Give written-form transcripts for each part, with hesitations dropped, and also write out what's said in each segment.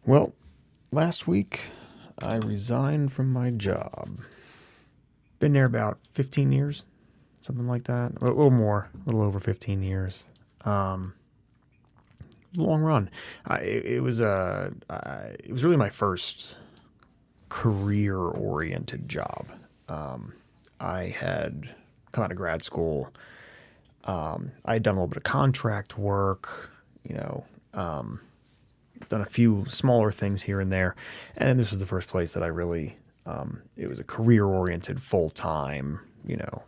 Well, last week I resigned from my job. Been there about 15 years, something like that. A little more, a little over 15 years. Um, Long run. It was really my first career-oriented job. I had come out of grad school. I had done a little bit of contract work, you know, done a few smaller things here and there, and this was the first place that I really, it was a career-oriented, full-time,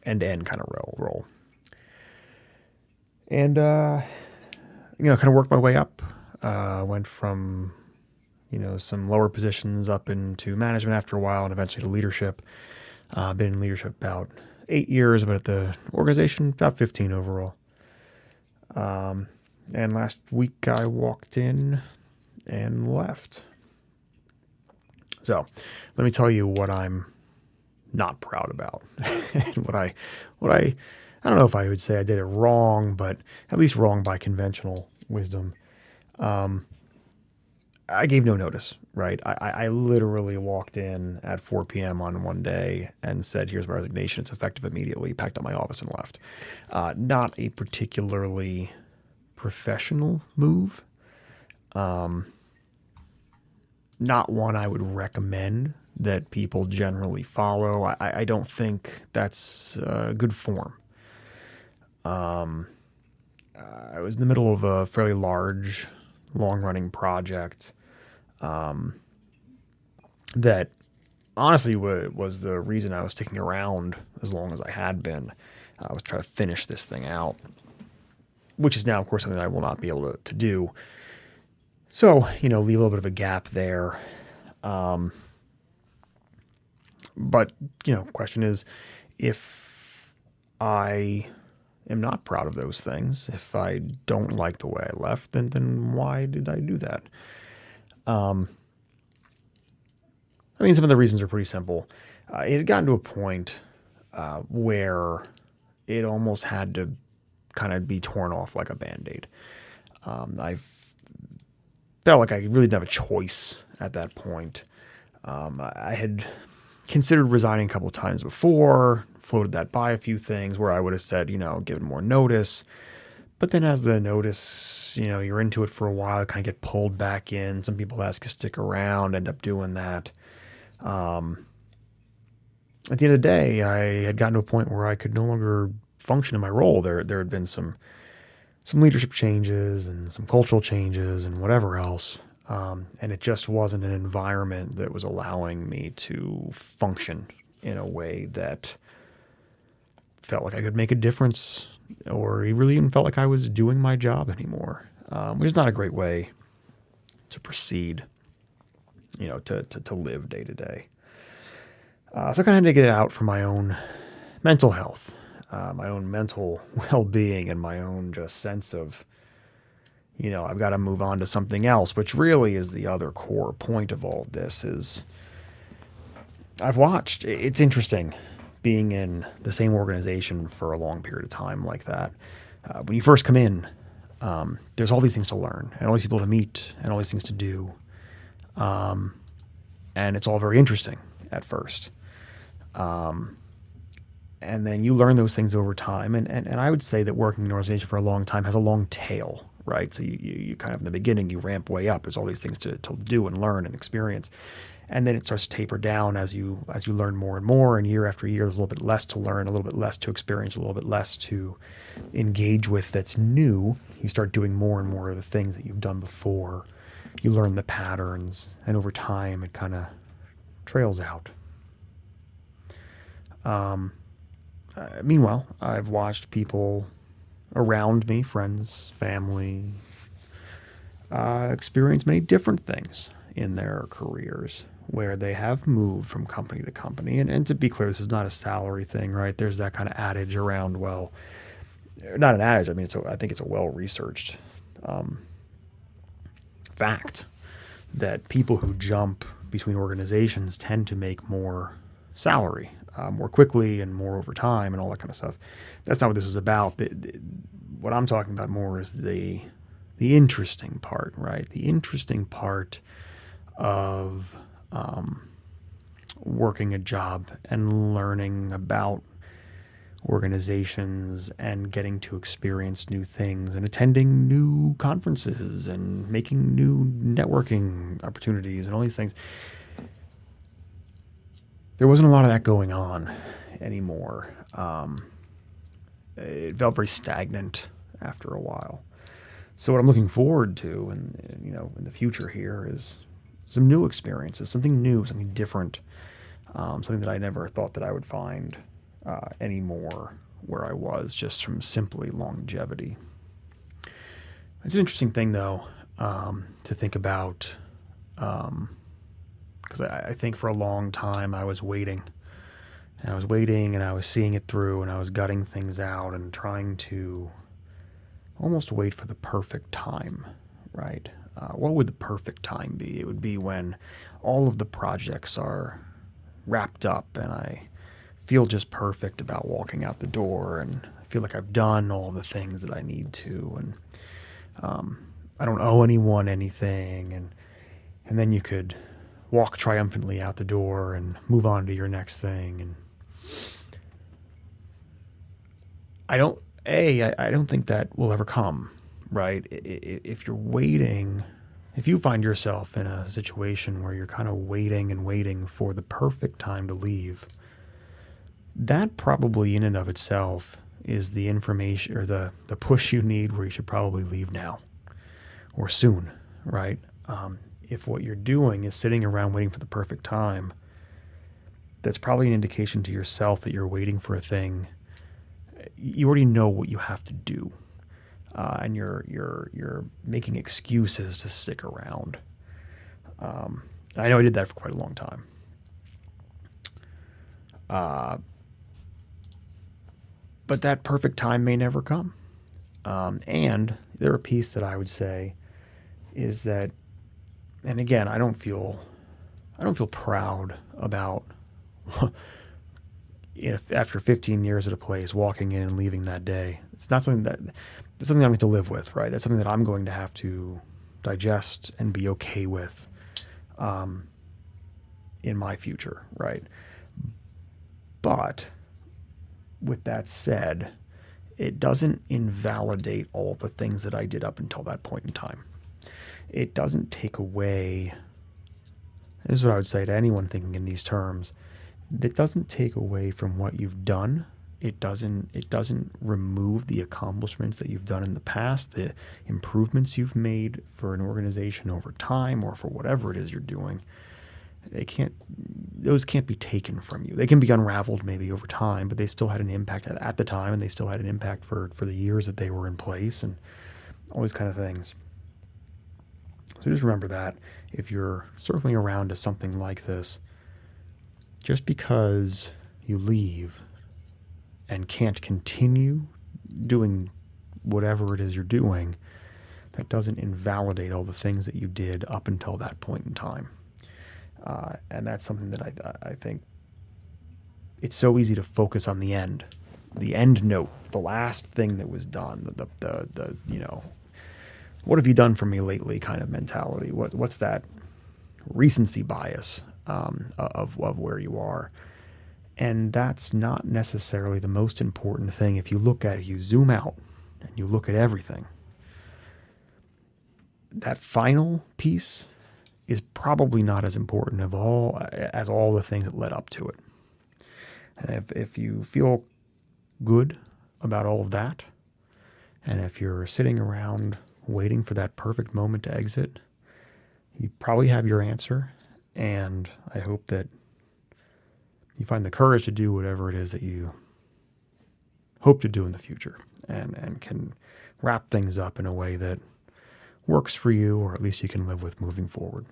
end-to-end kind of role. And kind of worked my way up. Went from some lower positions up into management after a while, and eventually to leadership. Been in leadership about 8 years, but at the organization about 15 overall. And last week I walked in and left. So let me tell you what I'm not proud about. And I don't know if I would say I did it wrong, but at least wrong by conventional wisdom. I gave no notice, right? I literally walked in at 4 p.m. on one day and said, here's my resignation. It's effective immediately. Packed up my office and left. Not a particularly professional move. Not one I would recommend that people generally follow. I don't think that's good form. I was in the middle of a fairly large, long-running project that honestly was the reason I was sticking around as long as I had been. I was trying to finish this thing out, which is now, of course, something that I will not be able to do. So, leave a little bit of a gap there. But, question is, if I am not proud of those things, if I don't like the way I left, then why did I do that? Some of the reasons are pretty simple. It had gotten to a point where it almost had to kind of be torn off like a Band-Aid. I felt like I really didn't have a choice at that point. I had considered resigning a couple of times before, floated that by a few things where I would have said, given more notice. But then as the notice, you're into it for a while, kind of get pulled back in. Some people ask you to stick around, end up doing that. At the end of the day, I had gotten to a point where I could no longer function in my role. There had been some leadership changes and some cultural changes and whatever else. And it just wasn't an environment that was allowing me to function in a way that felt like I could make a difference, or it really even felt like I was doing my job anymore, which is not a great way to proceed, to live day to day. So I kind of had to get it out for my own mental health, my own mental well-being, and my own just sense of, I've got to move on to something else, which really is the other core point of all of this. Is I've watched, it's interesting being in the same organization for a long period of time like that. When you first come in, there's all these things to learn and all these people to meet and all these things to do. And it's all very interesting at first. And then you learn those things over time. And I would say that working in an organization for a long time has a long tail, right? So you kind of, in the beginning, you ramp way up. There's all these things to do and learn and experience. And then it starts to taper down as you learn more and more. And year after year, there's a little bit less to learn, a little bit less to experience, a little bit less to engage with that's new. You start doing more and more of the things that you've done before. You learn the patterns. And over time, it kind of trails out. Meanwhile, I've watched people around me, friends, family, experience many different things in their careers where they have moved from company to company. And to be clear, this is not a salary thing, right? There's that kind of adage around, well, not an adage. I think it's a well-researched fact that people who jump between organizations tend to make more salary more quickly and more over time and all that kind of stuff. That's not what this was about. What I'm talking about more is the interesting part, right? The interesting part of working a job and learning about organizations and getting to experience new things and attending new conferences and making new networking opportunities and all these things. There wasn't a lot of that going on anymore. It felt very stagnant after a while. So what I'm looking forward to, in the future here, is some new experiences, something new, something different, something that I never thought that I would find anymore where I was, just from simply longevity. It's an interesting thing, though, to think about, because I think for a long time I was waiting. And I was waiting, and I was seeing it through, and I was gutting things out and trying to almost wait for the perfect time, right? What would the perfect time be? It would be when all of the projects are wrapped up and I feel just perfect about walking out the door and I feel like I've done all the things that I need to, and I don't owe anyone anything, and then you could walk triumphantly out the door and move on to your next thing. And I don't think that will ever come, right? If you're waiting, if you find yourself in a situation where you're kind of waiting and waiting for the perfect time to leave, that probably in and of itself is the information or the push you need where you should probably leave now or soon, right? If what you're doing is sitting around waiting for the perfect time, that's probably an indication to yourself that you're waiting for a thing. You already know what you have to do, and you're making excuses to stick around. I know I did that for quite a long time. But that perfect time may never come. And the other piece that I would say is that, and again, I don't feel proud about if after 15 years at a place, walking in and leaving that day. It's not something that's something I'm going to live with, right? That's something that I'm going to have to digest and be okay with in my future, right? But with that said, it doesn't invalidate all the things that I did up until that point in time. It doesn't take away, this is what I would say to anyone thinking in these terms, it doesn't take away from what you've done. It doesn't remove the accomplishments that you've done in the past, the improvements you've made for an organization over time or for whatever it is you're doing. Those can't be taken from you. They can be unraveled maybe over time, but they still had an impact at the time, and they still had an impact for the years that they were in place and all these kind of things. So just remember that if you're circling around to something like this, just because you leave and can't continue doing whatever it is you're doing, that doesn't invalidate all the things that you did up until that point in time. And that's something that I think it's so easy to focus on the end note, the last thing that was done, the what have you done for me lately kind of mentality. What's that recency bias of where you are. And that's not necessarily the most important thing. If you look at it, you zoom out and you look at everything, that final piece is probably not as important as all the things that led up to it. And if you feel good about all of that, and if you're sitting around waiting for that perfect moment to exit, you probably have your answer. And I hope that you find the courage to do whatever it is that you hope to do in the future, and can wrap things up in a way that works for you, or at least you can live with moving forward.